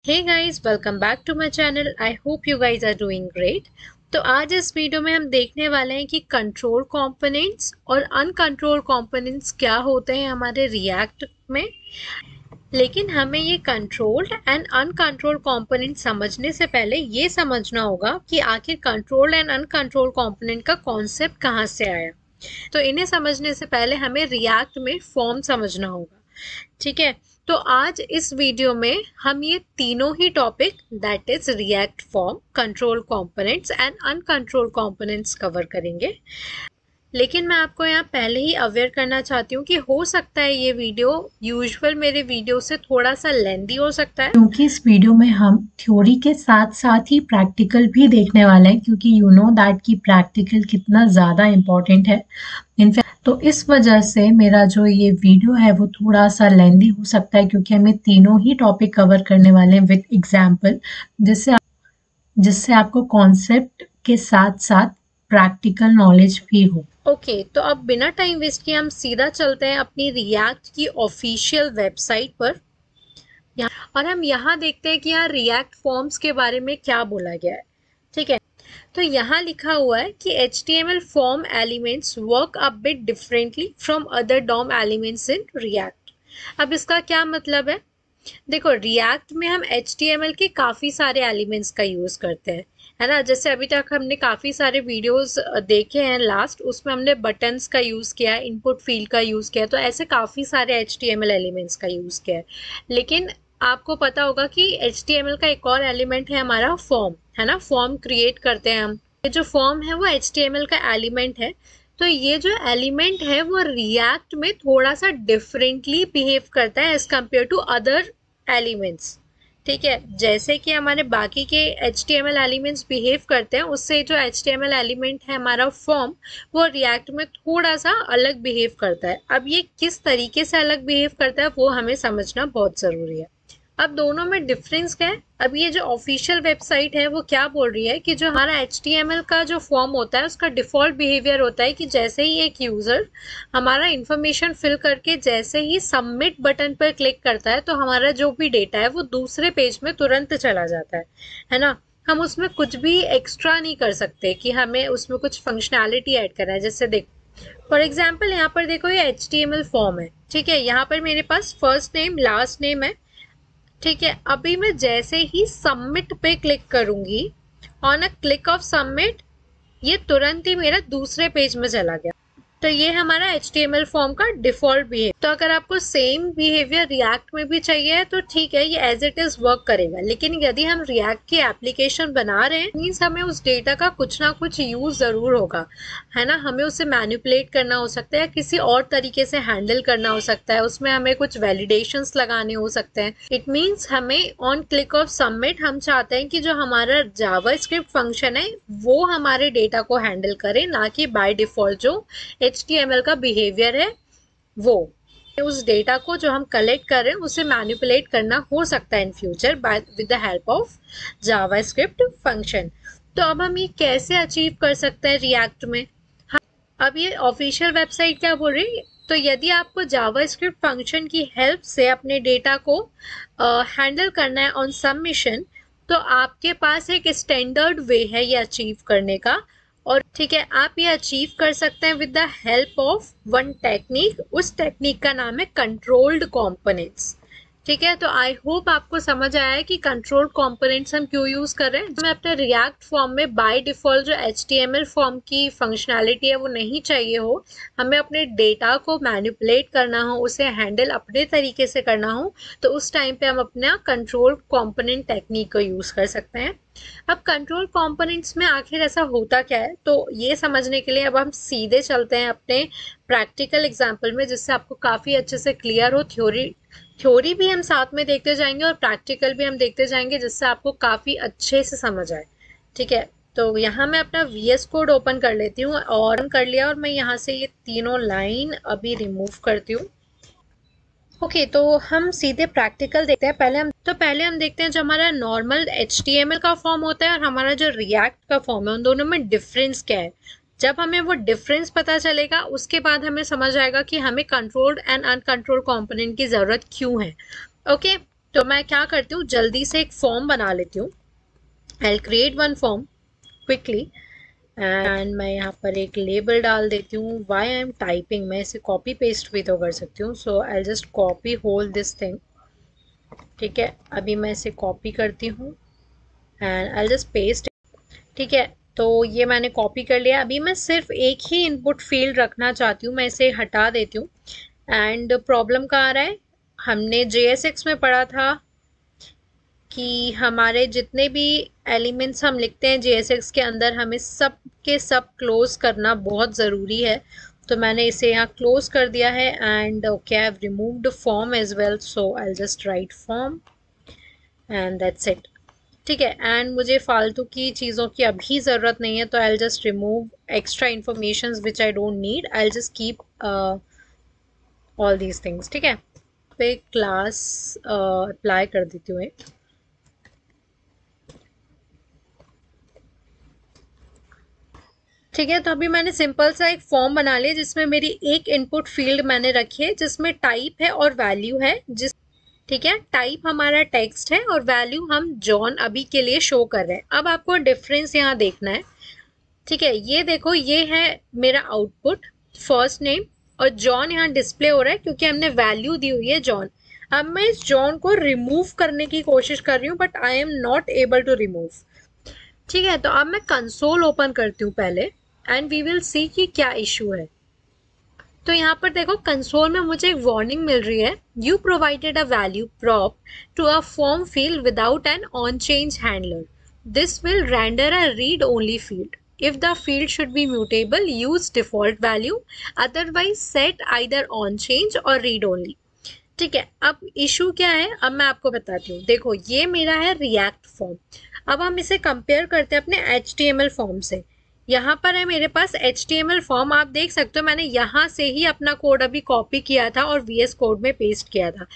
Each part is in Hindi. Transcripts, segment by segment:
Hey guys, welcome back to my channel. I hope you guys are doing great. तो आज इस वीडियो में हम देखने वाले हैं कि कंट्रोल कंपोनेंट्स और अनकंट्रोल कंपोनेंट्स क्या होते हैं हमारे रिएक्ट में। लेकिन हमें ये कंट्रोल्ड एंड अनकंट्रोल कंपोनेंट समझने से पहले ये समझना होगा कि आखिर कंट्रोल्ड एंड अनकंट्रोल कंपोनेंट का कॉन्सेप्ट कहाँ से आया। तो इन्हें समझने से पहले हमें रिएक्ट में फॉर्म समझना होगा। ठीक है, तो आज इस वीडियो में हम ये तीनों ही topic that is React form, control components and uncontrol components cover करेंगे। लेकिन मैं आपको यहाँ पहले ही अवेयर करना चाहती हूँ कि हो सकता है ये वीडियो यूजुअल मेरे वीडियो से थोड़ा सा लेंदी हो सकता है, क्योंकि इस वीडियो में हम थ्योरी के साथ साथ ही प्रैक्टिकल भी देखने वाले हैं, क्योंकि यू नो दैट कि प्रैक्टिकल कितना ज़्यादा इम्पोर्टेंट है। इनफैक्ट तो इस वजह से मेरा जो ये वीडियो है वो थोड़ा सा लेंदी हो सकता है, क्योंकि हमें तीनों ही टॉपिक कवर करने वाले हैं विद एग्जाम्पल, जिससे आपको कॉन्सेप्ट के साथ साथ प्रैक्टिकल नॉलेज भी हो। ओके, तो अब बिना टाइम वेस्ट किए हम सीधा चलते हैं अपनी रिएक्ट की ऑफिशियल वेबसाइट पर और हम यहाँ देखते हैं कि यहाँ रिएक्ट फॉर्म्स के बारे में क्या बोला गया है। ठीक है, तो यहाँ लिखा हुआ है कि HTML form elements work a bit differently from other DOM elements in React. अब इसका क्या मतलब है? देखो, रिएक्ट में हम HTML के काफ़ी सारे एलिमेंट्स का यूज़ करते हैं, है ना। जैसे अभी तक हमने काफ़ी सारे वीडियोस देखे हैं, लास्ट उसमें हमने बटन्स का यूज़ किया है, इनपुट फील्ड का यूज़ किया है, तो ऐसे काफ़ी सारे HTML एलिमेंट्स का यूज़ किया है। लेकिन आपको पता होगा कि HTML का एक और एलिमेंट है हमारा फॉर्म, है ना। फॉर्म क्रिएट करते हैं हम, ये जो फॉर्म है वो HTML का एलिमेंट है। तो ये जो एलिमेंट है वो रिएक्ट में थोड़ा सा डिफरेंटली बिहेव करता है as compare to other elements. ठीक है, जैसे कि हमारे बाकी के HTML एलिमेंट्स बिहेव करते हैं, उससे जो HTML एलिमेंट है हमारा फॉर्म, वो रिएक्ट में थोड़ा सा अलग बिहेव करता है। अब ये किस तरीके से अलग बिहेव करता है वो हमें समझना बहुत ज़रूरी है। अब दोनों में डिफरेंस क्या है? अब ये जो ऑफिशियल वेबसाइट है वो क्या बोल रही है कि जो हमारा HTML का जो फॉर्म होता है उसका डिफ़ॉल्ट बिहेवियर होता है कि जैसे ही एक यूज़र हमारा इंफॉर्मेशन फिल करके जैसे ही सबमिट बटन पर क्लिक करता है तो हमारा जो भी डेटा है वो दूसरे पेज में तुरंत चला जाता है ना। हम उसमें कुछ भी एक्स्ट्रा नहीं कर सकते कि हमें उसमें कुछ फंक्शनैलिटी ऐड करना है। जैसे देखो, फॉर एग्जाम्पल यहाँ पर देखो, ये HTML फॉर्म है। ठीक है, यहाँ पर मेरे पास फर्स्ट नेम लास्ट नेम है। ठीक है, अभी मैं जैसे ही सबमिट पे क्लिक करूंगी, on a click of submit, ये तुरंत ही मेरा दूसरे पेज में चला गया। तो ये हमारा HTML फॉर्म का डिफॉल्ट बिहेवियर। तो अगर आपको सेम बिहेवियर रिएक्ट में भी चाहिए तो ठीक है, ये एज इट इज वर्क करेगा। लेकिन यदि हम रिएक्ट की एप्लीकेशन बना रहे हैं, मीन्स हमें उस डेटा का कुछ ना कुछ यूज जरूर होगा, है ना। हमें उसे मैनिपुलेट करना हो सकता है या किसी और तरीके से हैंडल करना हो सकता है, उसमें हमें कुछ वैलिडेशंस लगाने हो सकते हैं। इट मीन्स हमें ऑन क्लिक ऑफ सबमिट हम चाहते हैं कि जो हमारा जावास्क्रिप्ट फंक्शन है वो हमारे डेटा को हैंडल करे, ना कि बाय डिफॉल्ट जो HTML का बिहेवियर है वो। उस डेटा को जो हम कलेक्ट कर रहे हैं उसे मैनिपुलेट करना हो सकता है in future by with the help of JavaScript function. तो अब हम ये कैसे अचीव कर सकते हैं रिएक्ट में? अब ये ऑफिशियल वेबसाइट क्या बोल रही है? तो यदि आपको जावास्क्रिप्ट फंक्शन की हेल्प से अपने डेटा को हैंडल करना है ऑन सबमिशन, तो आपके पास एक स्टैंडर्ड वे है ये अचीव करने का। और ठीक है, आप ये अचीव कर सकते हैं with the help of one technique. उस टेक्निक का नाम है कंट्रोल्ड कंपोनेंट्स। ठीक है, तो आई होप आपको समझ आया है कि कंट्रोल कंपोनेंट्स हम क्यों यूज कर रहे हैं। हमें अपने रिएक्ट फॉर्म में बाय डिफॉल्ट जो HTML फॉर्म की फंक्शनैलिटी है वो नहीं चाहिए हो, हमें अपने डेटा को मैनिपुलेट करना हो, उसे हैंडल अपने तरीके से करना हो, तो उस टाइम पे हम अपना कंट्रोल कंपोनेंट टेक्निक को यूज कर सकते हैं। अब कंट्रोल कंपोनेंट्स में आखिर ऐसा होता क्या है, तो ये समझने के लिए अब हम सीधे चलते हैं अपने प्रैक्टिकल एग्जाम्पल में, जिससे आपको काफ़ी अच्छे से क्लियर हो। थ्योरी भी हम साथ में देखते जाएंगे और प्रैक्टिकल भी हम देखते जाएंगे, जिससे आपको काफ़ी अच्छे से समझ आए। ठीक है, तो यहाँ मैं अपना VS कोड ओपन कर लेती हूँ और कर लिया, और मैं यहाँ से ये तीनों लाइन अभी रिमूव करती हूँ। ओके, तो हम सीधे प्रैक्टिकल देखते हैं। पहले हम देखते हैं जो हमारा नॉर्मल HTML का फॉर्म होता है और हमारा जो रिएक्ट का फॉर्म है, उन दोनों में डिफरेंस क्या है। जब हमें वो डिफरेंस पता चलेगा उसके बाद हमें समझ आएगा कि हमें कंट्रोल्ड एंड अनकंट्रोल्ड कंपोनेंट की ज़रूरत क्यों है। ओके, तो मैं क्या करती हूँ, जल्दी से एक फॉर्म बना लेती हूँ। I create one form quickly and मैं यहाँ पर एक लेबल डाल देती हूँ व्हाई आई एम टाइपिंग। मैं इसे कॉपी पेस्ट भी तो कर सकती हूँ, so I just copy whole this thing. ठीक है, अभी मैं इसे कॉपी करती हूँ एंड आई जस्ट पेस्ट। ठीक है, तो ये मैंने कॉपी कर लिया। अभी मैं सिर्फ एक ही इनपुट फील्ड रखना चाहती हूँ, मैं इसे हटा देती हूँ। एंड प्रॉब्लम कहाँ आ रहा है, हमने JSX में पढ़ा था कि हमारे जितने भी एलिमेंट्स हम लिखते हैं JSX के अंदर, हमें सब के सब क्लोज करना बहुत ज़रूरी है। तो मैंने इसे यहाँ क्लोज कर दिया है and okay, I have removed form as well, so I just write form and that's it. ठीक है, एंड मुझे फालतू की चीज़ों की अभी ज़रूरत नहीं है, तो I just remove extra information which I don't need. I just keep all these things. ठीक है, पे क्लास अप्लाई कर देती हूँ एक। ठीक है, तो अभी मैंने सिंपल सा एक फॉर्म बना लिया जिसमें मेरी एक इनपुट फील्ड मैंने रखी है जिसमें टाइप है और वैल्यू है। ठीक है, टाइप हमारा टेक्स्ट है और वैल्यू हम जॉन अभी के लिए शो कर रहे हैं। अब आपको डिफरेंस यहाँ देखना है। ठीक है, ये देखो, ये है मेरा आउटपुट, फर्स्ट नेम, और जॉन यहाँ डिस्प्ले हो रहा है क्योंकि हमने वैल्यू दी हुई है जॉन। अब मैं इस जॉन को रिमूव करने की कोशिश कर रही हूँ but I am not able to remove. ठीक है, तो अब मैं कंसोल ओपन करती हूँ पहले एंड वी विल सी कि क्या इशू है। तो यहाँ पर देखो, कंसोल में मुझे एक वार्निंग मिल रही है, you provided a value prop to a form field without an on change handler, this will render a read only field. If the field should be mutable, use default value, otherwise set either on change or read only। ठीक है, अब इशू क्या है, अब मैं आपको बताती हूँ। देखो, ये मेरा है रिएक्ट फॉर्म। अब हम इसे कंपेयर करते हैं अपने HTML फॉर्म से। यहाँ पर है मेरे पास HTML फॉर्म, आप देख सकते हो मैंने यहाँ से ही अपना कोड अभी कॉपी किया था और VS कोड में पेस्ट किया था।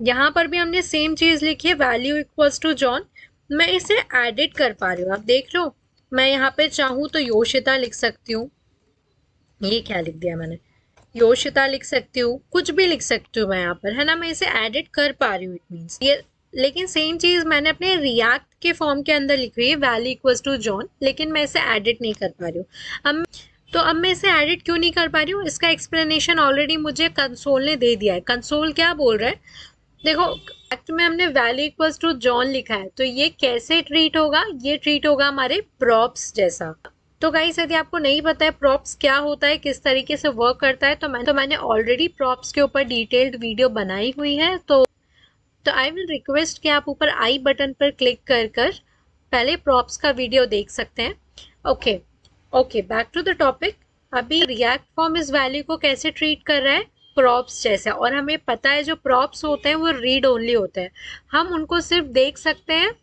यहाँ पर भी हमने सेम चीज़ लिखी है, वैल्यू इक्वल्स टू जॉन। मैं इसे एडिट कर पा रही हूँ, आप देख लो। मैं यहाँ पे चाहूँ तो योशिता लिख सकती हूँ, ये क्या लिख दिया मैंने, योशिता लिख सकती हूँ, कुछ भी लिख सकती हूँ मैं यहाँ पर, है ना। मैं इसे एडिट कर पा रही हूँ, इट मीन्स ये। लेकिन सेम चीज़ मैंने अपने रिएक्ट के फॉर्म के अंदर लिखी हुई है, वैल्यू इक्वल्स टू जॉन, लेकिन मैं इसे एडिट नहीं कर पा रही हूँ। अब मैं इसे एडिट क्यों नहीं कर पा रही हूँ, इसका एक्सप्लेनेशन ऑलरेडी मुझे कंसोल ने दे दिया है। कंसोल क्या बोल रहा है, देखो, एक्ट में हमने वैल्यू इक्वल्स टू जॉन लिखा है, तो ये कैसे ट्रीट होगा, ये ट्रीट होगा हमारे प्रॉप्स जैसा। तो गाइस, यदि आपको नहीं पता है प्रॉप्स क्या होता है, किस तरीके से वर्क करता है, तो मैंने ऑलरेडी प्रॉप्स के ऊपर डिटेल्ड वीडियो बनाई हुई है। तो आई विल रिक्वेस्ट कि आप ऊपर आई बटन पर क्लिक कर पहले प्रॉप्स का वीडियो देख सकते हैं। Okay, back to the topic. अभी रिएक्ट फॉर्म इस वैल्यू को कैसे ट्रीट कर रहा है, प्रॉप्स जैसा। और हमें पता है जो प्रॉप्स होते हैं वो रीड ओनली होते हैं, हम उनको सिर्फ देख सकते हैं,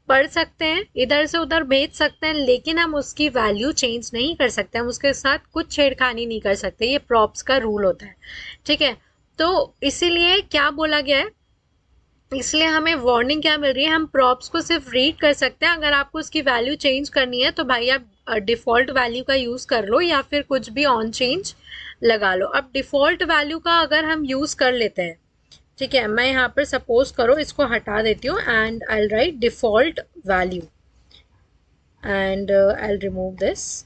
पढ़ सकते हैं, इधर से उधर भेज सकते हैं, लेकिन हम उसकी वैल्यू चेंज नहीं कर सकते, हम उसके साथ कुछ छेड़खानी नहीं कर सकते। ये प्रॉप्स का रूल होता है। ठीक है, तो इसीलिए क्या बोला गया है, इसलिए हमें वार्निंग क्या मिल रही है, हम प्रॉप्स को सिर्फ रीड कर सकते हैं। अगर आपको उसकी वैल्यू चेंज करनी है तो भाई आप डिफ़ॉल्ट वैल्यू का यूज़ कर लो या फिर कुछ भी ऑन चेंज लगा लो। अब डिफ़ॉल्ट वैल्यू का अगर हम यूज़ कर लेते हैं, ठीक है, मैं यहाँ पर सपोज करो इसको हटा देती हूँ and I will write default value and I will remove this.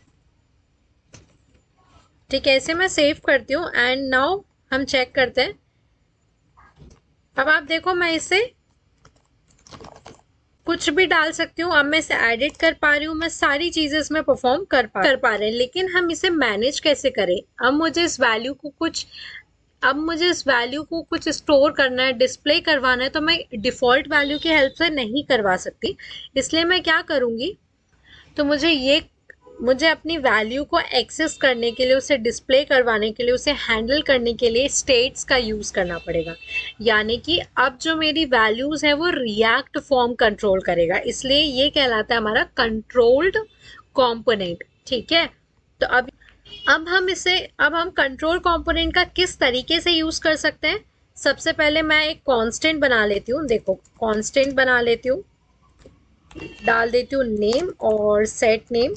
ठीक है, इसे मैं सेव करती हूँ एंड नाउ हम चेक करते हैं। अब आप देखो, मैं इसे कुछ भी डाल सकती हूँ। अब मैं इसे एडिट कर पा रही हूँ, मैं सारी चीज़ें इसमें परफॉर्म कर पा रहे हैं, लेकिन हम इसे मैनेज कैसे करें। अब मुझे इस वैल्यू को कुछ स्टोर करना है, डिस्प्ले करवाना है, तो मैं डिफ़ॉल्ट वैल्यू की हेल्प से नहीं करवा सकती। इसलिए मैं क्या करूँगी, तो मुझे अपनी वैल्यू को एक्सेस करने के लिए, उसे डिस्प्ले करवाने के लिए, उसे हैंडल करने के लिए स्टेट्स का यूज़ करना पड़ेगा। यानी कि अब जो मेरी वैल्यूज़ है वो रिएक्ट फॉर्म कंट्रोल करेगा, इसलिए ये कहलाता है हमारा कंट्रोल्ड कंपोनेंट। ठीक है, तो अब हम कंट्रोल कंपोनेंट का किस तरीके से यूज़ कर सकते हैं। सबसे पहले मैं एक कांस्टेंट बना लेती हूँ। देखो, कांस्टेंट बना लेती हूँ, डाल देती हूँ नेम और सेट नेम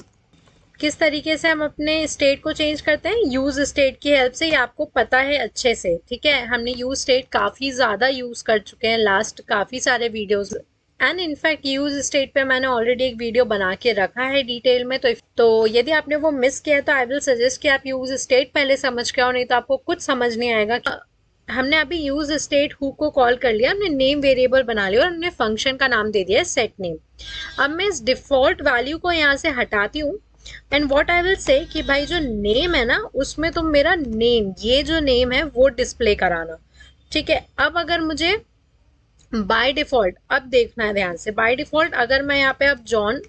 किस तरीके से हम अपने स्टेट को चेंज करते हैं, यूज स्टेट की हेल्प से। ये आपको पता है अच्छे से, ठीक है। हमने यूज स्टेट काफी ज्यादा यूज कर चुके हैं लास्ट काफी सारे videos, and in fact use state पे मैंने ऑलरेडी एक वीडियो बना के रखा है डिटेल में। तो यदि आपने वो मिस किया तो आई विल सजेस्ट कि आप यूज स्टेट पहले समझ के आओ, नहीं तो आपको कुछ समझ नहीं आएगा। हमने अभी use state who co call कर लिया, हमने नेम वेरिएबल बना लिया और हमने फंक्शन का नाम दे दिया है सेट नेम। अब मैं इस डिफॉल्ट वैल्यू को यहाँ से हटाती हूँ, and what I will say कि भाई जो नेम है ना उसमें तुम मेरा नेम, ये जो नेम है वो डिस्प्ले कराना, ठीक है। अब अगर मुझे बाय डिफॉल्ट, अब देखना है ध्यान से, बाय डिफॉल्ट अगर मैं यहाँ पे अब जॉन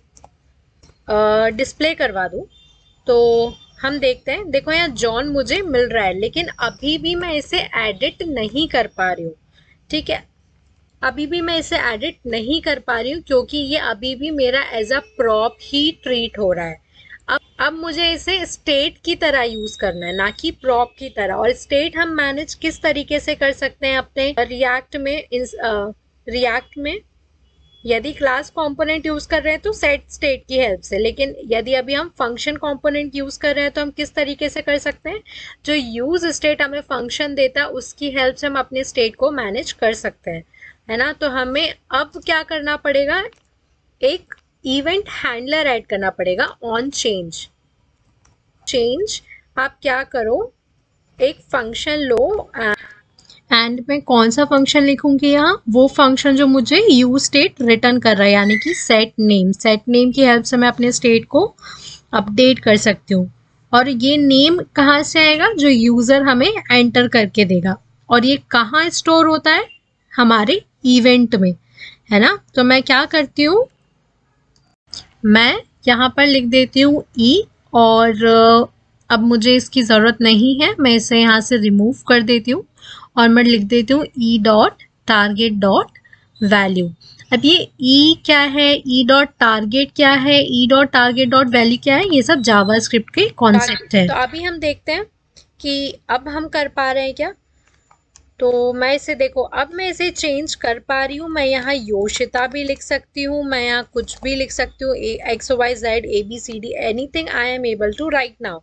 डिस्प्ले करवा दूं तो हम देखते हैं, देखो यहाँ जॉन मुझे मिल रहा है, लेकिन अभी भी मैं इसे एडिट नहीं कर पा रही हूँ, ठीक है। अभी भी मैं इसे एडिट नहीं कर पा रही हूँ क्योंकि ये अभी भी मेरा एज अ प्रॉप ही ट्रीट हो रहा है। अब मुझे इसे स्टेट की तरह यूज करना है, ना कि प्रॉप की तरह। और स्टेट हम मैनेज किस तरीके से कर सकते हैं अपने रिएक्ट में, रिएक्ट में यदि क्लास कंपोनेंट यूज कर रहे हैं तो सेट स्टेट की हेल्प से, लेकिन यदि अभी हम फंक्शन कंपोनेंट यूज कर रहे हैं तो हम किस तरीके से कर सकते हैं, जो यूज स्टेट हमें फंक्शन देता है उसकी हेल्प से हम अपने स्टेट को मैनेज कर सकते हैं, है ना। तो हमें अब क्या करना पड़ेगा, एक इवेंट हैंडलर ऐड करना पड़ेगा ऑन चेंज। चेंज आप क्या करो, एक फंक्शन लो, एंड मैं कौन सा फंक्शन लिखूंगी यहाँ, वो फंक्शन जो मुझे यूज स्टेट रिटर्न कर रहा है, यानी कि सेट नेम। सेट नेम की हेल्प से मैं अपने स्टेट को अपडेट कर सकती हूँ। और ये नेम कहाँ से आएगा, जो यूजर हमें एंटर करके देगा। और ये कहाँ स्टोर होता है, हमारे इवेंट में, है ना। तो मैं क्या करती हूँ, मैं यहाँ पर लिख देती हूँ ई, और अब मुझे इसकी ज़रूरत नहीं है, मैं इसे यहाँ से रिमूव कर देती हूँ और मैं लिख देती हूँ E dot target dot value. अब ये ई क्या है, ई डॉट टारगेट क्या है, E dot target dot value क्या है, ये सब जावास्क्रिप्ट के कॉन्सेप्ट है। तो अभी हम देखते हैं कि अब हम कर पा रहे हैं क्या। तो मैं इसे देखो, अब मैं इसे चेंज कर पा रही हूँ। मैं यहाँ योशिता भी लिख सकती हूँ, मैं यहाँ कुछ भी लिख सकती हूँ, XYZ ABCD anything I am able to write now,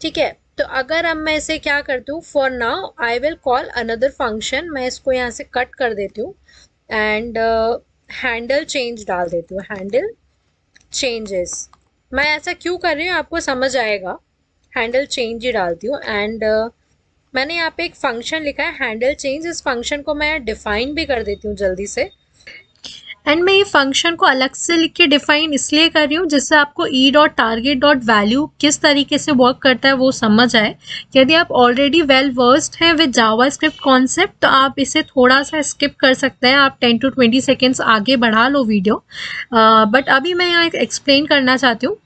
ठीक है। तो अगर अब मैं इसे क्या करती हूँ, for now I will call another function, मैं इसको यहाँ से कट कर देती हूँ एंड हैंडल चेंज डाल देती हूँ, हैंडल चेंजेस। मैं ऐसा क्यों कर रही हूँ आपको समझ आएगा, हैंडल चेंज ही डालती हूँ। एंड मैंने यहाँ पे एक फंक्शन लिखा है हैंडल चेंज, इस फंक्शन को मैं डिफाइन भी कर देती हूँ जल्दी से। एंड मैं ये फंक्शन को अलग से लिख के डिफाइन इसलिए कर रही हूँ जिससे आपको E dot target dot value किस तरीके से वर्क करता है वो समझ आए। यदि आप ऑलरेडी वेल वर्स्ड हैं विद जावास्क्रिप्ट कॉन्सेप्ट तो आप इसे थोड़ा सा स्किप कर सकते हैं, आप 10 to 20 सेकेंड्स आगे बढ़ा लो वीडियो। बट अभी मैं यहाँ एक्सप्लेन करना चाहती हूँ।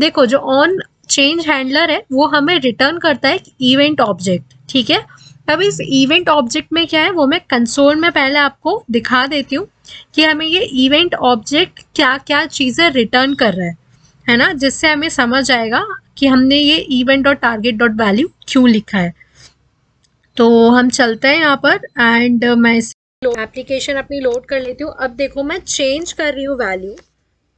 देखो जो ऑन चेंज हैंडलर है वो हमें रिटर्न करता है इवेंट ऑब्जेक्ट, ठीक है। अब इस इवेंट ऑब्जेक्ट में क्या है वो मैं कंसोल में पहले आपको दिखा देती हूँ कि हमें ये इवेंट ऑब्जेक्ट क्या क्या चीज़ें रिटर्न कर रहा है ना, जिससे हमें समझ आएगा कि हमने ये event dot target dot value क्यों लिखा है। तो हम चलते हैं यहाँ पर एंड मैं एप्लीकेशन अपनी लोड कर लेती हूँ। अब देखो मैं चेंज कर रही हूँ वैल्यू,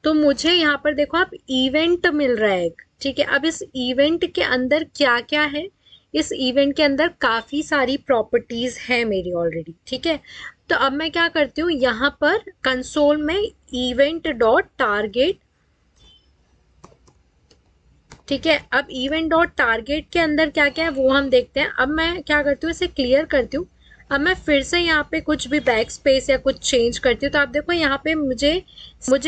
तो मुझे यहाँ पर देखो आप इवेंट मिल रहा है, ठीक है। अब इस इवेंट के अंदर क्या क्या है, इस इवेंट के अंदर काफ़ी सारी प्रॉपर्टीज़ है मेरी ऑलरेडी, ठीक है। तो अब मैं क्या करती हूँ, यहाँ पर कंसोल में इवेंट डॉट टारगेट, ठीक है। अब इवेंट डॉट टारगेट के अंदर क्या क्या है वो हम देखते हैं। अब मैं क्या करती हूँ, इसे क्लियर करती हूँ। अब मैं फिर से यहाँ पे कुछ भी बैक स्पेस या कुछ चेंज करती हूँ तो आप देखो यहाँ पे मुझे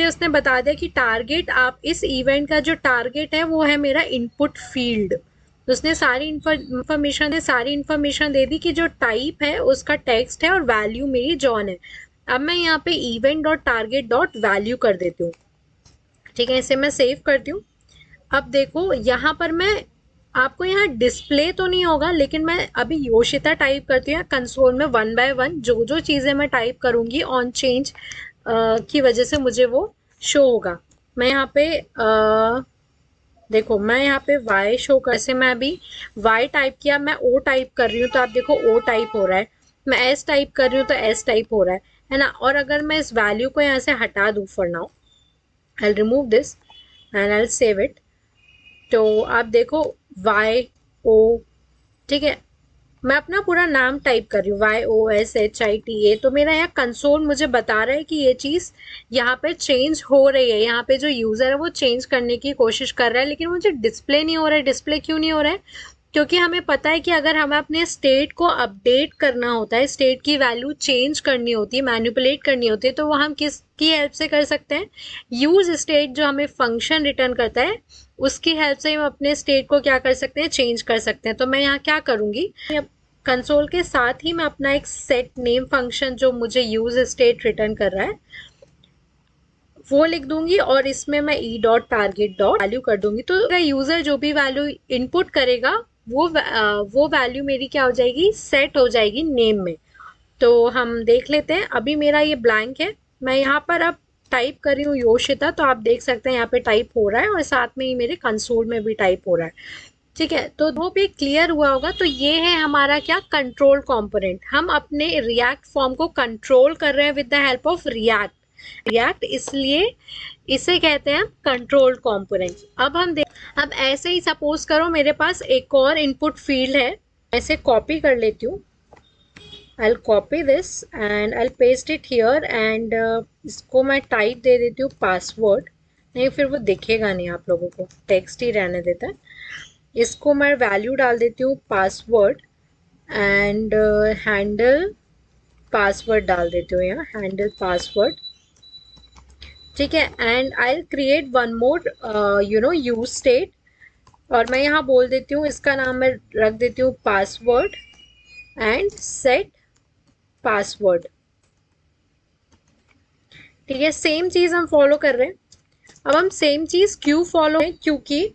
उसने बता दिया कि टारगेट, आप इस इवेंट का जो टारगेट है वो है मेरा इनपुट फील्ड। उसने सारी इन्फॉर्मेशन दे दी कि जो टाइप है उसका टेक्स्ट है और वैल्यू मेरी जॉन है। अब मैं यहाँ पे event dot target dot value कर देती हूँ, ठीक है। इसे मैं सेव करती हूँ। अब देखो यहाँ पर मैं आपको यहाँ डिस्प्ले तो नहीं होगा, लेकिन मैं अभी योशिता टाइप करती हूँ कंसोल में 1 by 1 जो जो चीज़ें मैं टाइप करूँगी ऑन चेंज की वजह से मुझे वो शो होगा। मैं यहाँ पे देखो मैं यहाँ पे y शो कर, जैसे मैं अभी y टाइप किया, मैं o टाइप कर रही हूँ तो आप देखो o टाइप हो रहा है, मैं s टाइप कर रही हूँ तो s टाइप हो रहा है ना। और अगर मैं इस वैल्यू को यहाँ से हटा दूँ, for now I will remove this and I will save it. तो आप देखो YO, ठीक है, मैं अपना पूरा नाम टाइप कर रही हूँ YOSHITA, तो मेरा यहाँ कंसोल मुझे बता रहा है कि ये चीज़ यहाँ पे चेंज हो रही है, यहाँ पे जो यूज़र है वो चेंज करने की कोशिश कर रहा है, लेकिन मुझे डिस्प्ले नहीं हो रहा है। डिस्प्ले क्यों नहीं हो रहा है? क्योंकि हमें पता है कि अगर हमें अपने स्टेट को अपडेट करना होता है, स्टेट की वैल्यू चेंज करनी होती है, मैनिपुलेट करनी होती है, तो वो हम किसकी हेल्प से कर सकते हैं? यूज स्टेट जो हमें फंक्शन रिटर्न करता है, उसकी हेल्प से हम अपने स्टेट को क्या कर सकते हैं? चेंज कर सकते हैं। तो मैं यहाँ क्या करूँगी, कंसोल के साथ ही मैं अपना एक सेट नेम फंक्शन जो मुझे यूज स्टेट रिटर्न कर रहा है वो लिख दूंगी, और इसमें मैं e.target वैल्यू कर दूंगी। तो यूजर जो भी वैल्यू इनपुट करेगा वो वैल्यू मेरी क्या हो जाएगी? सेट हो जाएगी नेम में। तो हम देख लेते हैं। अभी मेरा ये ब्लैंक है, मैं यहाँ पर अब टाइप कर रही हूँ योशिता, तो आप देख सकते हैं यहाँ पे टाइप हो रहा है और साथ में ही मेरे कंसोल में भी टाइप हो रहा है। ठीक है, तो होप ये क्लियर हुआ होगा। तो ये है हमारा क्या? Control component. हम अपने रिएक्ट फॉर्म को कंट्रोल कर रहे हैं with the help of react, इसलिए इसे कहते हैं कंट्रोल कंपोनेंट। अब ऐसे ही सपोज करो मेरे पास एक और इनपुट फील्ड है, ऐसे कॉपी कर लेती हूँ। I'll copy this and I'll paste it here and इसको मैं टाइप दे देती हूँ पासवर्ड, नहीं फिर वो दिखेगा नहीं आप लोगों को, टेक्स्ट ही रहने देता है। इसको मैं वैल्यू डाल देती हूँ पासवर्ड एंड हैंडल पासवर्ड डाल देती हूँ यहाँ, हैंडल पासवर्ड, ठीक है। And I create one more use state, और मैं यहाँ बोल देती हूँ, इसका नाम मैं रख देती हूँ पासवर्ड एंड सेट पासवर्ड, ठीक है। सेम चीज हम फॉलो कर रहे हैं। अब हम सेम चीज क्यों फॉलो है? क्योंकि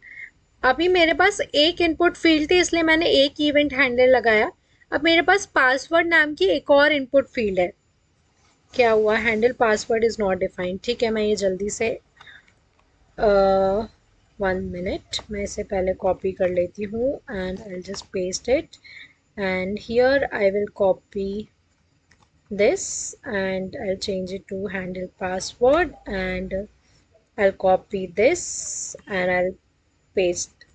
अभी मेरे पास एक इनपुट फील्ड थी, इसलिए मैंने एक इवेंट हैंडल लगाया। अब मेरे पास पासवर्ड नाम की एक और इनपुट फील्ड है। क्या हुआ? Handle password is not defined, ठीक है। मैं ये जल्दी से 1 मिनट, मैं इसे पहले कॉपी कर लेती हूँ and I will just paste it and here I will copy this and I'll change it to handle password and I'll copy this and I'll paste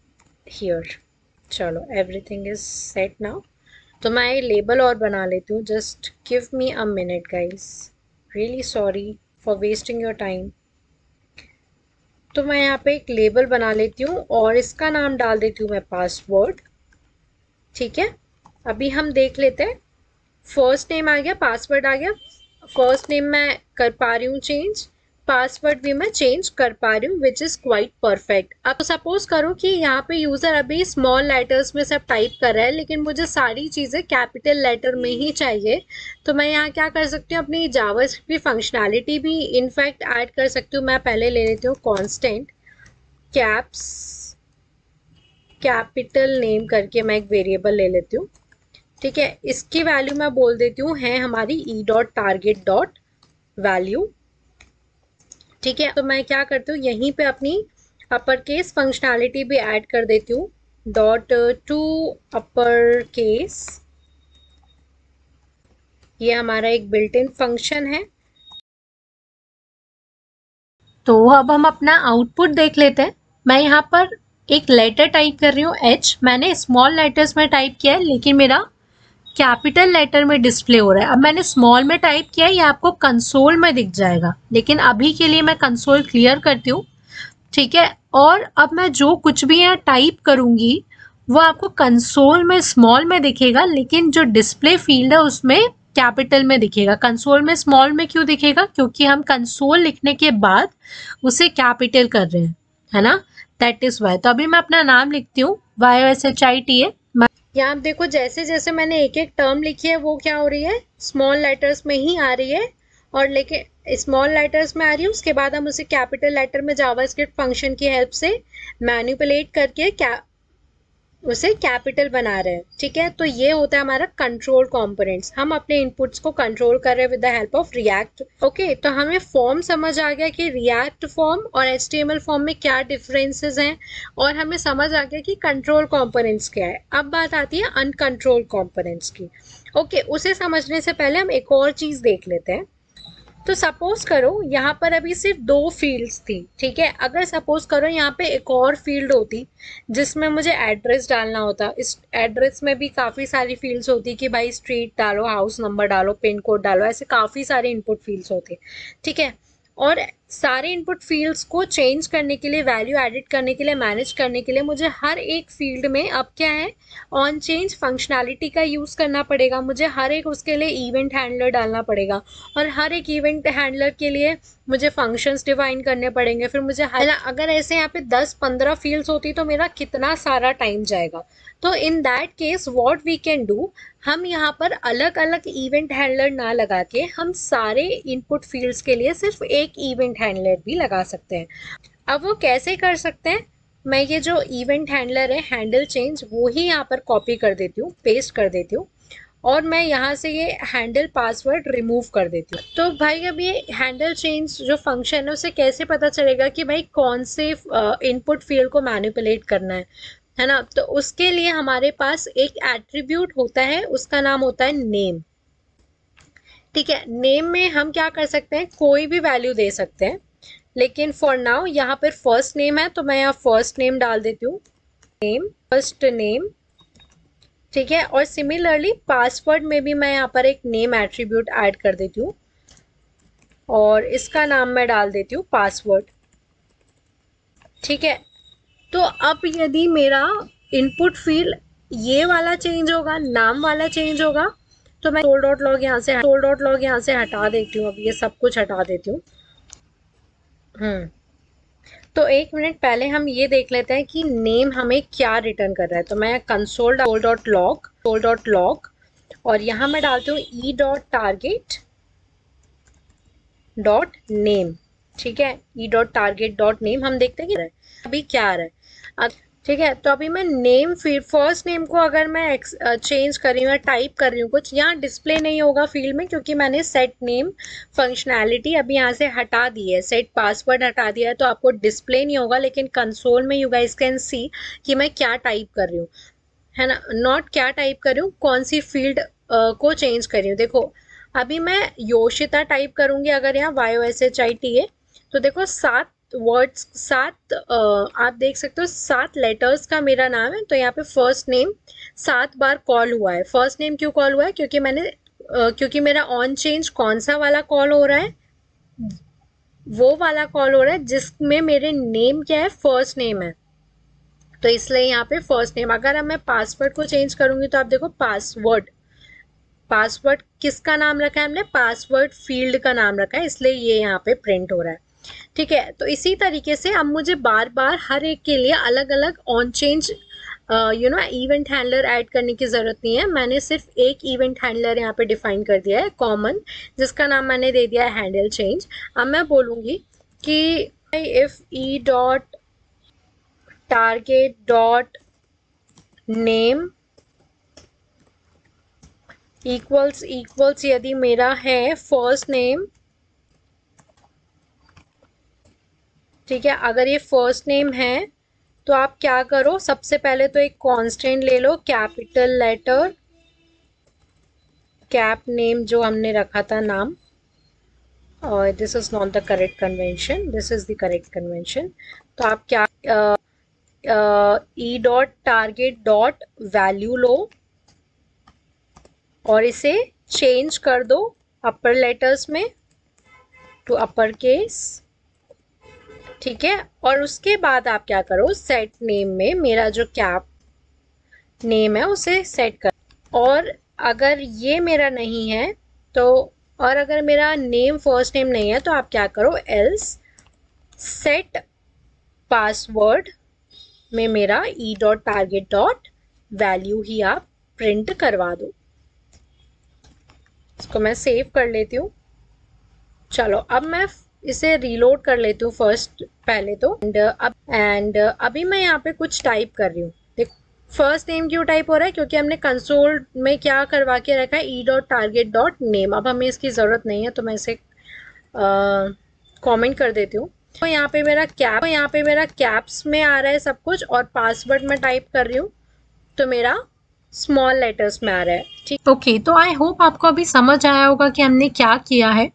here। चलो everything is set now। तो मैं लेबल और बना लेती हूँ, just give me a minute guys, really sorry for wasting your time। तो मैं यहाँ पे एक लेबल बना लेती हूँ और इसका नाम डाल देती हूँ मैं पासवर्ड, ठीक है। अभी हम देख लेते हैं, फर्स्ट नेम आ गया, पासवर्ड आ गया। फर्स्ट नेम मैं कर पा रही हूँ चेंज, पासवर्ड भी मैं चेंज कर पा रही हूँ, विच इज़ क्वाइट परफेक्ट। अब सपोज करो कि यहाँ पे यूज़र अभी स्मॉल लेटर्स में सब टाइप कर रहा है, लेकिन मुझे सारी चीज़ें कैपिटल लेटर में ही चाहिए। तो मैं यहाँ क्या कर सकती हूँ, अपनी जावास्क्रिप्ट की फंक्शनैलिटी भी इनफैक्ट ऐड कर सकती हूँ। मैं पहले ले लेती हूँ कॉन्स्टेंट कैप्स कैपिटल नेम करके मैं एक वेरिएबल ले लेती हूँ, ठीक है। इसकी वैल्यू मैं बोल देती हूँ है हमारी e.target.value, ठीक है। तो मैं क्या करती हूँ, यहीं पे अपनी अपर केस फंक्शनैलिटी भी ऐड कर देती हूँ, .to अपर केस, ये हमारा एक बिल्ट इन फंक्शन है। तो अब हम अपना आउटपुट देख लेते हैं। मैं यहाँ पर एक लेटर टाइप कर रही हूँ H, मैंने स्मॉल लेटर्स में टाइप किया है, लेकिन मेरा कैपिटल लेटर में डिस्प्ले हो रहा है। अब मैंने स्मॉल में टाइप किया है, ये आपको कंसोल में दिख जाएगा, लेकिन अभी के लिए मैं कंसोल क्लियर करती हूँ, ठीक है। और अब मैं जो कुछ भी यहाँ टाइप करूँगी वो आपको कंसोल में स्मॉल में दिखेगा, लेकिन जो डिस्प्ले फील्ड है उसमें कैपिटल में दिखेगा। कंसोल में स्मॉल में क्यों दिखेगा? क्योंकि हम कंसोल लिखने के बाद उसे कैपिटल कर रहे हैं, है ना, दैट इज वाई। तो अभी मैं अपना नाम लिखती हूँ YOSHITA। यहाँ आप देखो जैसे जैसे मैंने एक एक टर्म लिखी है वो क्या हो रही है, स्मॉल लेटर्स में ही आ रही है, और लेकिन स्मॉल लेटर्स में आ रही है, उसके बाद हम उसे कैपिटल लेटर में जावास्क्रिप्ट फंक्शन की हेल्प से मैनिपुलेट करके उसे कैपिटल बना रहे हैं, ठीक है। तो ये होता है हमारा कंट्रोल कंपोनेंट्स। हम अपने इनपुट्स को कंट्रोल कर रहे हैं with the help of react. Okay, तो हमें फॉर्म समझ आ गया कि रिएक्ट फॉर्म और HTML फॉर्म में क्या डिफरेंसेस हैं, और हमें समझ आ गया कि कंट्रोल कंपोनेंट्स क्या है। अब बात आती है अनकंट्रोल कंपोनेंट्स की। ओके, उसे समझने से पहले हम एक और चीज़ देख लेते हैं। तो सपोज करो यहाँ पर अभी सिर्फ 2 फील्ड्स थी, ठीक है। अगर सपोज करो यहाँ पे एक और फील्ड होती जिसमें मुझे एड्रेस डालना होता, इस एड्रेस में भी काफ़ी सारी फील्ड्स होती कि भाई स्ट्रीट डालो, हाउस नंबर डालो, पिन कोड डालो, ऐसे काफ़ी सारे इनपुट फील्ड्स होते, ठीक है। और सारे इनपुट फील्ड्स को चेंज करने के लिए, वैल्यू एडिट करने के लिए, मैनेज करने के लिए मुझे हर एक फील्ड में अब क्या है, ऑन चेंज फंक्शनैलिटी का यूज़ करना पड़ेगा। मुझे हर एक उसके लिए इवेंट हैंडलर डालना पड़ेगा, और हर एक इवेंट हैंडलर के लिए मुझे फंक्शंस डिफाइन करने पड़ेंगे। फिर मुझे अगर ऐसे यहाँ पे 10-15 फील्ड्स होती तो मेरा कितना सारा टाइम जाएगा। तो in that case what we can do, हम यहाँ पर अलग अलग इवेंट हैंडलर ना लगा के हम सारे इनपुट फील्ड्स के लिए सिर्फ एक इवेंट हैंडलर भी लगा सकते हैं। अब वो कैसे कर सकते हैं, मैं ये जो इवेंट हैंडलर है हैंडल चेंज, वो ही यहाँ पर कॉपी कर देती हूँ, पेस्ट कर देती हूँ, और मैं यहाँ से ये हैंडल पासवर्ड रिमूव कर देती हूँ। तो भाई अब ये हैंडल चेंज जो फंक्शन है उसे कैसे पता चलेगा कि भाई कौन से इनपुट फील्ड को मैनिपुलेट करना है ना। तो उसके लिए हमारे पास एक एट्रीब्यूट होता है, उसका नाम होता है नेम, ठीक है। नेम में हम क्या कर सकते हैं, कोई भी वैल्यू दे सकते हैं, लेकिन फॉर नाउ यहाँ पर फर्स्ट नेम है तो मैं यहाँ फर्स्ट नेम डाल देती हूँ, नेम, फर्स्ट नेम, ठीक है। और सिमिलरली पासवर्ड में भी मैं यहाँ पर एक नेम एट्रीब्यूट ऐड कर देती हूँ, और इसका नाम मैं डाल देती हूँ पासवर्ड, ठीक है। तो अब यदि मेरा इनपुट फील्ड ये वाला चेंज होगा, नाम वाला चेंज होगा, तो मैं console.log यहाँ से हटा देती हूँ। अब ये सब कुछ हटा देती हूँ। तो एक मिनट पहले हम ये देख लेते हैं कि नेम हमें क्या रिटर्न कर रहा है। तो मैं console.log और यहाँ मैं डालती हूँ e.target.name, ठीक है। e.target.name हम देखते हैं कि अभी क्या आ रहा है, ठीक है। तो अभी मैं नेम फील्ड, फर्स्ट नेम को अगर मैं चेंज कर रही हूँ या टाइप कर रही हूँ कुछ, यहाँ डिस्प्ले नहीं होगा फील्ड में, क्योंकि मैंने सेट नेम फंक्शनैलिटी अभी यहाँ से हटा दी है, सेट पासवर्ड हटा दिया है, तो आपको डिस्प्ले नहीं होगा। लेकिन कंसोल में यू गाइस कैन सी कि मैं क्या टाइप कर रही हूँ, है ना, नॉट क्या टाइप कर रही हूँ, कौन सी फील्ड को चेंज कर रही हूँ। देखो अभी मैं योशिता टाइप करूँगी, अगर यहाँ YOSHITA, तो देखो 7 वर्ड्स, 7 आप देख सकते हो 7 लेटर्स का मेरा नाम है। तो यहाँ पे फर्स्ट नेम 7 बार कॉल हुआ है। फर्स्ट नेम क्यों कॉल हुआ है, क्योंकि क्योंकि मेरा ऑन चेंज कौन सा वाला कॉल हो रहा है, वो वाला कॉल हो रहा है जिसमें मेरे नेम क्या है, फर्स्ट नेम है, तो इसलिए यहाँ पे फर्स्ट नेम। अगर अब मैं पासवर्ड को चेंज करूंगी तो आप देखो पासवर्ड किसका नाम रखा है हमने, पासवर्ड फील्ड का नाम रखा है, इसलिए ये यहाँ पे प्रिंट हो रहा है, ठीक है। तो इसी तरीके से अब मुझे बार बार हर एक के लिए अलग अलग on change event handler add करने की ज़रूरत नहीं है। मैंने सिर्फ एक इवेंट हैंडलर यहाँ पे डिफाइन कर दिया है कॉमन, जिसका नाम मैंने दे दिया है हैंडल चेंज। अब मैं बोलूँगी कि इफ e.target.name इक्वल्स यदि मेरा है फर्स्ट नेम, ठीक है। अगर ये फर्स्ट नेम है तो आप क्या करो, सबसे पहले तो एक कांस्टेंट ले लो, कैपिटल लेटर, कैप नेम जो हमने रखा था नाम, और this is not the correct convention, this is the correct convention. तो आप क्या e.target.value लो और इसे चेंज कर दो अपर लेटर्स में टू अपर केस, ठीक है। और उसके बाद आप क्या करो, सेट नेम में मेरा जो कैप नेम है उसे सेट कर, और अगर ये मेरा नहीं है तो, और अगर मेरा नेम फर्स्ट नेम नहीं है तो आप क्या करो, एल्स सेट पासवर्ड में मेरा e.target.value ही आप प्रिंट करवा दो। इसको मैं सेव कर लेती हूँ। चलो अब मैं इसे रीलोड कर लेती हूँ फर्स्ट पहले तो, एंड अभी मैं यहाँ पे कुछ टाइप कर रही हूँ। देखो फर्स्ट नेम क्यों टाइप हो रहा है, क्योंकि हमने कंसोल में क्या करवा के रखा है, e.target.name। अब हमें इसकी ज़रूरत नहीं है तो मैं इसे कमेंट कर देती हूँ। तो यहाँ पे मेरा कैप्स में आ रहा है सब कुछ, और पासवर्ड में टाइप कर रही हूँ तो मेरा स्मॉल लेटर्स में आ रहा है। ठीक, ओके, तो आई होप आपको अभी समझ आया होगा कि हमने क्या किया है।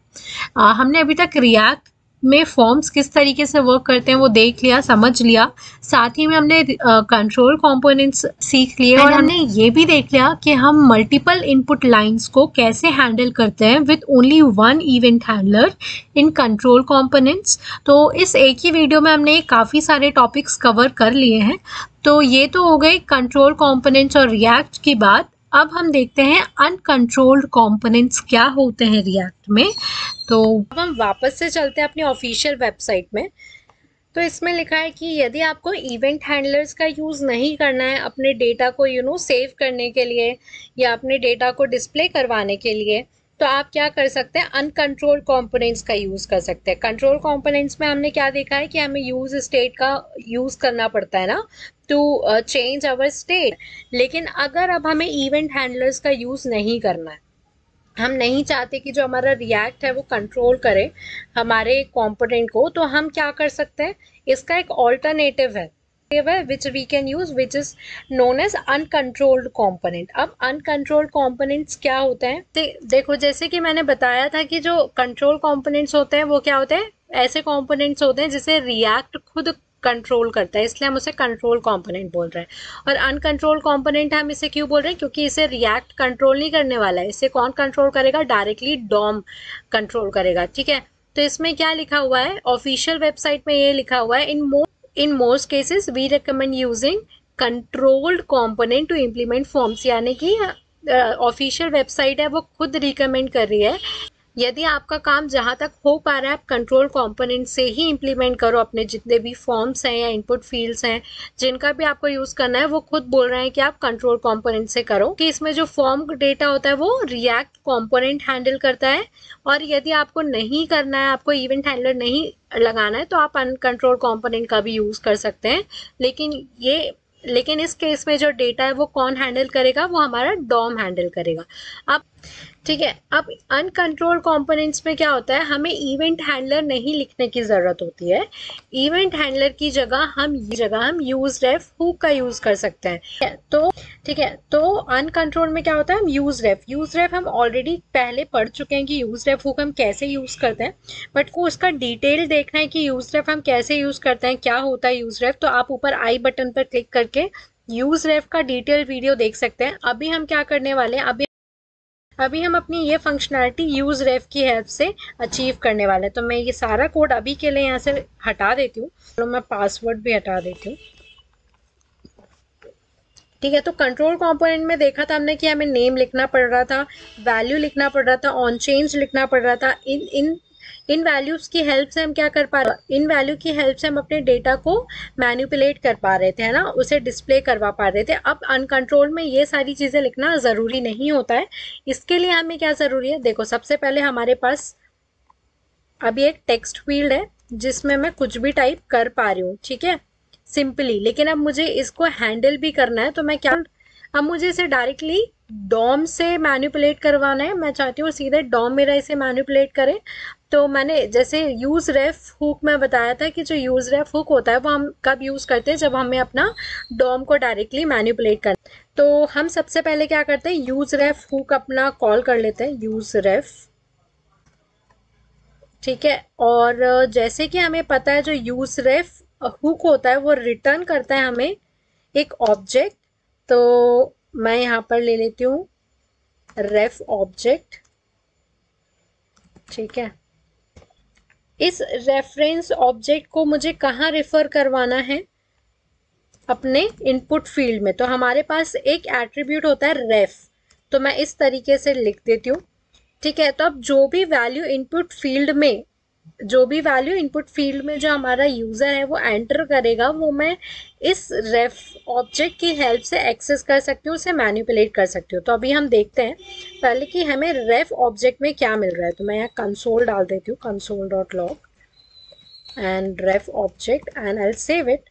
हमने अभी तक रिएक्ट में फॉर्म्स किस तरीके से वर्क करते हैं वो देख लिया, समझ लिया। साथ ही में हमने कंट्रोल कंपोनेंट्स सीख लिए और हमने ये भी देख लिया कि हम मल्टीपल इनपुट लाइंस को कैसे हैंडल करते हैं with only one event handler in control components. तो इस एक ही वीडियो में हमने काफ़ी सारे टॉपिक्स कवर कर लिए हैं। तो ये तो हो गई कंट्रोल कंपोनेंट्स और रिएक्ट की बात। अब हम देखते हैं अनकंट्रोल्ड कंपोनेंट्स क्या होते हैं रिएक्ट में। तो अब हम वापस से चलते हैं अपनी ऑफिशियल वेबसाइट में। तो इसमें लिखा है कि यदि आपको इवेंट हैंडलर्स का यूज़ नहीं करना है अपने डेटा को सेव करने के लिए या अपने डेटा को डिस्प्ले करवाने के लिए, तो आप क्या कर सकते हैं, अनकंट्रोल्ड कंपोनेंट्स का यूज़ कर सकते हैं। कंट्रोल कंपोनेंट्स में हमने क्या देखा है कि हमें यूज़ स्टेट का यूज़ करना पड़ता है ना, टू चेंज आवर स्टेट। लेकिन अगर अब हमें इवेंट हैंडलर्स का यूज़ नहीं करना है, हम नहीं चाहते कि जो हमारा रिएक्ट है वो कंट्रोल करे हमारे कंपोनेंट को, तो हम क्या कर सकते हैं, इसका एक ऑल्टरनेटिव है which we can use, which is known as uncontrolled component. अब अनकंट्रोल्ड कंपोनेंट्स क्या होते हैं, देखो जैसे कि मैंने बताया था कि जो कंट्रोल कंपोनेंट्स होते हैं वो क्या होते हैं, ऐसे कंपोनेंट्स होते हैं जिसे रिएक्ट खुद कंट्रोल करता है, इसलिए हम उसे कंट्रोल कंपोनेंट बोल रहे हैं। और अनकंट्रोल कंपोनेंट हम इसे क्यों बोल रहे हैं, क्योंकि इसे रिएक्ट कंट्रोल नहीं करने वाला है। इसे कौन कंट्रोल करेगा, डायरेक्टली डॉम कंट्रोल करेगा। ठीक है, तो इसमें क्या लिखा हुआ है, ऑफिशियल वेबसाइट में ये लिखा हुआ है, in most cases we recommend using controlled component to implement forms. यानी कि ऑफिशियल वेबसाइट है वो खुद रिकमेंड कर रही है, यदि आपका काम जहां तक हो पा रहा है आप कंट्रोल कंपोनेंट से ही इम्प्लीमेंट करो अपने जितने भी फॉर्म्स हैं या इनपुट फील्ड्स हैं जिनका भी आपको यूज करना है, वो खुद बोल रहे हैं कि आप कंट्रोल कंपोनेंट से करो, कि इसमें जो फॉर्म डेटा होता है वो रिएक्ट कंपोनेंट हैंडल करता है। और यदि आपको नहीं करना है, आपको इवेंट हैंडलर नहीं लगाना है, तो आप अनकंट्रोल कंपोनेंट का भी यूज कर सकते हैं। लेकिन इस केस में जो डेटा है वो कौन हैंडल करेगा, वो हमारा डॉम हैंडल करेगा। अब ठीक है, अब अनकंट्रोल कंपोनेंट्स में क्या होता है, हमें इवेंट हैंडलर नहीं लिखने की जरूरत होती है। इवेंट हैंडलर की जगह हम यूज रेफ हुक का यूज कर सकते हैं। तो ठीक है, तो अनकंट्रोल में क्या होता है, हम यूज रेफ हम ऑलरेडी पहले पढ़ चुके हैं कि यूज रेफ हुक हम कैसे यूज करते हैं। बट को उसका डिटेल देखना है कि यूज रेफ हम कैसे यूज करते हैं, क्या होता है यूज रेफ, तो आप ऊपर आई बटन पर क्लिक करके यूज रेफ का डिटेल वीडियो देख सकते हैं। अभी हम क्या करने वाले हैं, अभी हम अपनी ये फंक्शनैलिटी यूज रेफ की हेल्प से अचीव करने वाले हैं। तो मैं ये सारा कोड अभी के लिए यहाँ से हटा देती हूँ, तो मैं पासवर्ड भी हटा देती हूँ। ठीक है, तो कंट्रोल कंपोनेंट में देखा था हमने कि हमें नेम लिखना पड़ रहा था, वैल्यू लिखना पड़ रहा था, ऑन चेंज लिखना पड़ रहा था। इन वैल्यूज की हेल्प से हम क्या कर पा रहे, इन वैल्यू की हेल्प से हम अपने डेटा को मैनिपुलेट कर पा रहे थे, है ना, उसे डिस्प्ले करवा पा रहे थे। अब अनकंट्रोल में ये सारी चीजें लिखना जरूरी नहीं होता है। इसके लिए हमें क्या जरूरी है, देखो सबसे पहले हमारे पास अभी एक टेक्स्ट फील्ड है जिसमें मैं कुछ भी टाइप कर पा रही हूँ, ठीक है, सिंपली। लेकिन अब मुझे इसको हैंडल भी करना है, तो मैं क्या, अब मुझे इसे डायरेक्टली डॉम से मैनिपुलेट करवाना है। मैं चाहती हूँ सीधे डॉम मेरा इसे मैनिपुलेट करे। तो मैंने जैसे यूज रेफ हुक में बताया था कि जो यूज रेफ हुक होता है वो हम कब यूज करते हैं, जब हमें अपना डॉम को डायरेक्टली मैनिपुलेट करना। तो हम सबसे पहले क्या करते हैं, यूज रेफ हुक अपना कॉल कर लेते हैं, यूज रेफ। ठीक है, और जैसे कि हमें पता है जो यूज रेफ हुक होता है वो रिटर्न करता है हमें एक ऑब्जेक्ट। तो मैं यहाँ पर ले लेती हूँ रेफ ऑब्जेक्ट। ठीक है, इस रेफरेंस ऑब्जेक्ट को मुझे कहाँ रेफर करवाना है, अपने इनपुट फील्ड में। तो हमारे पास एक एट्रीब्यूट होता है रेफ, तो मैं इस तरीके से लिख देती हूँ। ठीक है, तो अब जो भी वैल्यू इनपुट फील्ड में जो हमारा यूजर है वो एंटर करेगा, वो मैं इस रेफ ऑब्जेक्ट की हेल्प से एक्सेस कर सकती हूँ, उसे मैनिपुलेट कर सकती हूँ। तो अभी हम देखते हैं पहले कि हमें रेफ ऑब्जेक्ट में क्या मिल रहा है। तो मैं यहाँ कंसोल डाल देती हूँ, console.log and ref object and I save it.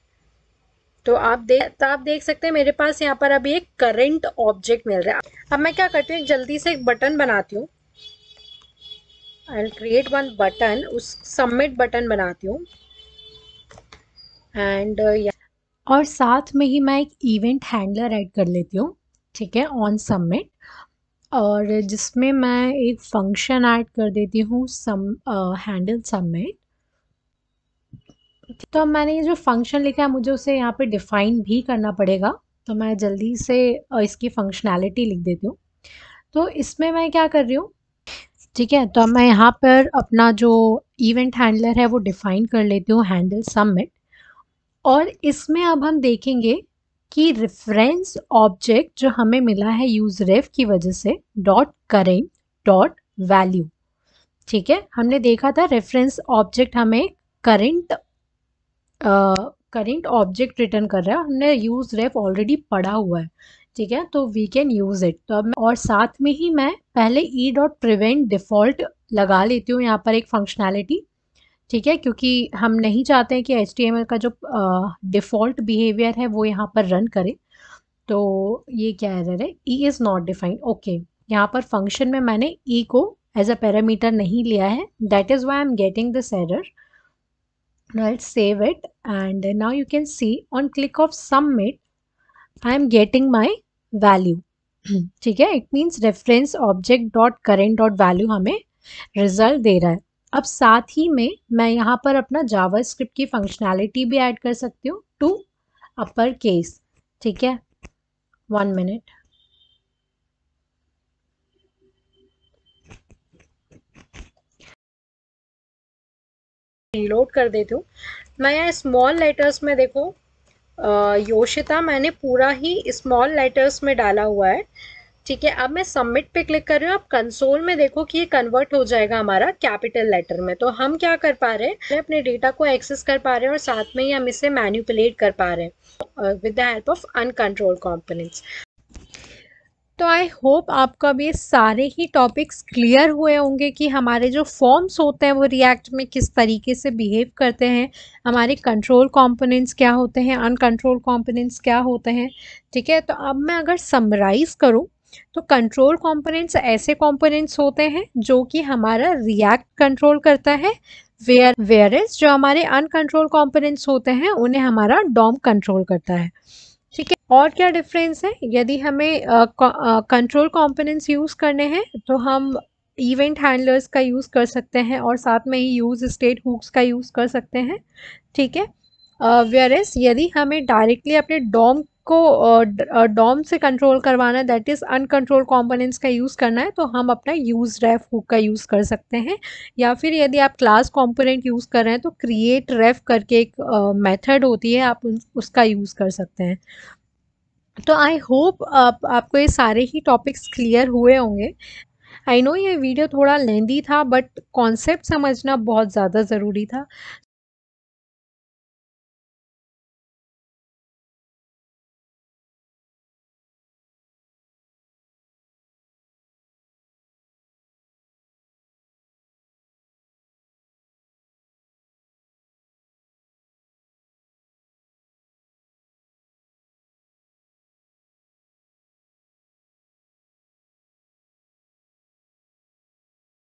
तो आप देख सकते हैं मेरे पास यहाँ पर अभी एक करंट ऑब्जेक्ट मिल रहा है। अब मैं क्या करती हूँ, जल्दी से एक बटन बनाती हूँ, I will create one button, उस सबमिट बटन बनाती हूँ एंड और साथ में ही मैं एक इवेंट हैंडलर ऐड कर लेती हूँ। ठीक है, ऑन सबमिट, और जिसमें मैं एक फंक्शन ऐड कर देती हूँ हैंडल सबमिट। तो अब मैंने ये जो फंक्शन लिखा है मुझे उसे यहाँ पे डिफाइन भी करना पड़ेगा, तो मैं जल्दी से इसकी फंक्शनैलिटी लिख देती हूँ। तो इसमें मैं क्या कर रही हूँ, ठीक है, तो अब मैं यहाँ पर अपना जो इवेंट हैंडलर है वो डिफाइन कर लेती हूँ, हैंडल सबमिट। और इसमें अब हम देखेंगे कि रेफरेंस ऑब्जेक्ट जो हमें मिला है यूज रेफ की वजह से डॉट करेंट डॉट वैल्यू, ठीक है, हमने देखा था रेफरेंस ऑब्जेक्ट हमें करेंट ऑब्जेक्ट रिटर्न कर रहा है, हमने यूज रेफ ऑलरेडी पढ़ा हुआ है, ठीक है, तो वी कैन यूज इट। तो अब और साथ में ही मैं पहले ई डॉट प्रिवेंट डिफॉल्ट लगा लेती हूँ यहाँ पर एक फंक्शनैलिटी, ठीक है, क्योंकि हम नहीं चाहते हैं कि HTML का जो डिफ़ॉल्ट बिहेवियर है वो यहाँ पर रन करे। तो ये क्या एरर है, E is not defined, okay, यहाँ पर फंक्शन में मैंने ई को एज अ पैरामीटर नहीं लिया है, that is why I am getting this error. Now I'll save it, and now you can see on click of submit I am getting my value, ठीक है, it means reference object dot current dot value हमें रिजल्ट दे रहा है। अब साथ ही में मैं यहाँ पर अपना जावास्क्रिप्ट की फंक्शनैलिटी भी ऐड कर सकती हूँ टू अपर केस, ठीक है, 1 मिनट। रीलोड कर देती हूँ। मैं यहाँ स्मॉल लेटर्स में देखो योशिता मैंने पूरा ही स्मॉल लेटर्स में डाला हुआ है, ठीक है। अब मैं सबमिट पे क्लिक कर रही हूँ, अब कंसोल में देखो कि ये कन्वर्ट हो जाएगा हमारा कैपिटल लेटर में। तो हम क्या कर पा रहे हैं, अपने डेटा को एक्सेस कर पा रहे हैं और साथ में ही हम इसे मैनिपुलेट कर पा रहे हैं with the help of uncontrolled components. तो आई होप आपको अब ये सारे ही टॉपिक्स क्लियर हुए होंगे कि हमारे जो फॉर्म्स होते हैं वो रिएक्ट में किस तरीके से बिहेव करते हैं, हमारे कंट्रोल कंपोनेंट्स क्या होते हैं, अनकंट्रोल कंपोनेंट्स क्या होते हैं, ठीक है। तो अब मैं अगर समराइज़ करूँ तो कंट्रोल कंपोनेंट्स ऐसे कंपोनेंट्स होते हैं जो कि हमारा रिएक्ट कंट्रोल करता है, वेयरएज जो हमारे अनकंट्रोल कंपोनेंट्स होते हैं उन्हें हमारा डॉम कंट्रोल करता है, ठीक है। और क्या डिफरेंस है, यदि हमें कंट्रोल कंपोनेंट्स यूज़ करने हैं तो हम इवेंट हैंडलर्स का यूज़ कर सकते हैं और साथ में ही यूज़ स्टेट हुक्स का यूज़ कर सकते हैं, ठीक है। वेयरएज यदि हमें डायरेक्टली अपने डॉम को डॉम से कंट्रोल करवाना है, दैट इज़ अनकंट्रोल कंपोनेंट्स का यूज़ करना है, तो हम अपना यूज़ रेफ हुक का यूज़ कर सकते हैं। या फिर यदि आप क्लास कंपोनेंट यूज़ कर रहे हैं तो क्रिएट रेफ करके एक मेथड होती है, आप उसका यूज़ कर सकते हैं। तो आई होप आपको ये सारे ही टॉपिक्स क्लियर हुए होंगे। आई नो ये वीडियो थोड़ा लेंदी था बट कॉन्सेप्ट समझना बहुत ज़्यादा ज़रूरी था।